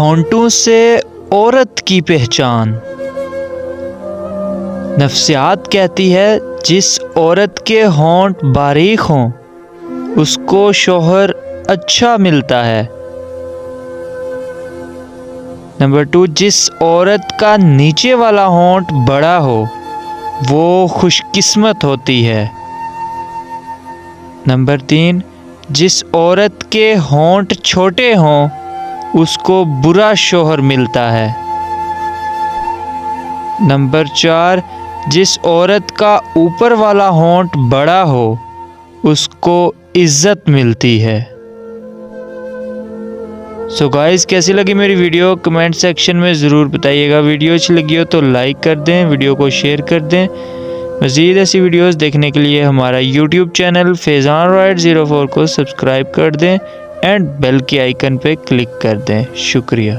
होंठों से औरत की पहचान। नफ्सियात कहती है जिस औरत के होंठ बारीक हों उसको शौहर अच्छा मिलता है। नंबर 2, जिस औरत का नीचे वाला होंठ बड़ा हो वो खुशकिस्मत होती है। नंबर 3, जिस औरत के होंठ छोटे हों उसको बुरा शौहर मिलता है। नंबर 4, जिस औरत का ऊपर वाला होंठ बड़ा हो उसको इज़्ज़त मिलती है। सो गाइस, कैसी लगी मेरी वीडियो कमेंट सेक्शन में ज़रूर बताइएगा। वीडियो अच्छी लगी हो तो लाइक कर दें, वीडियो को शेयर कर दें। मज़ीद ऐसी वीडियोस देखने के लिए हमारा यूट्यूब चैनल फैज़ान रॉयड 04 को सब्सक्राइब कर दें एंड बेल के आइकन पे क्लिक कर दें। शुक्रिया।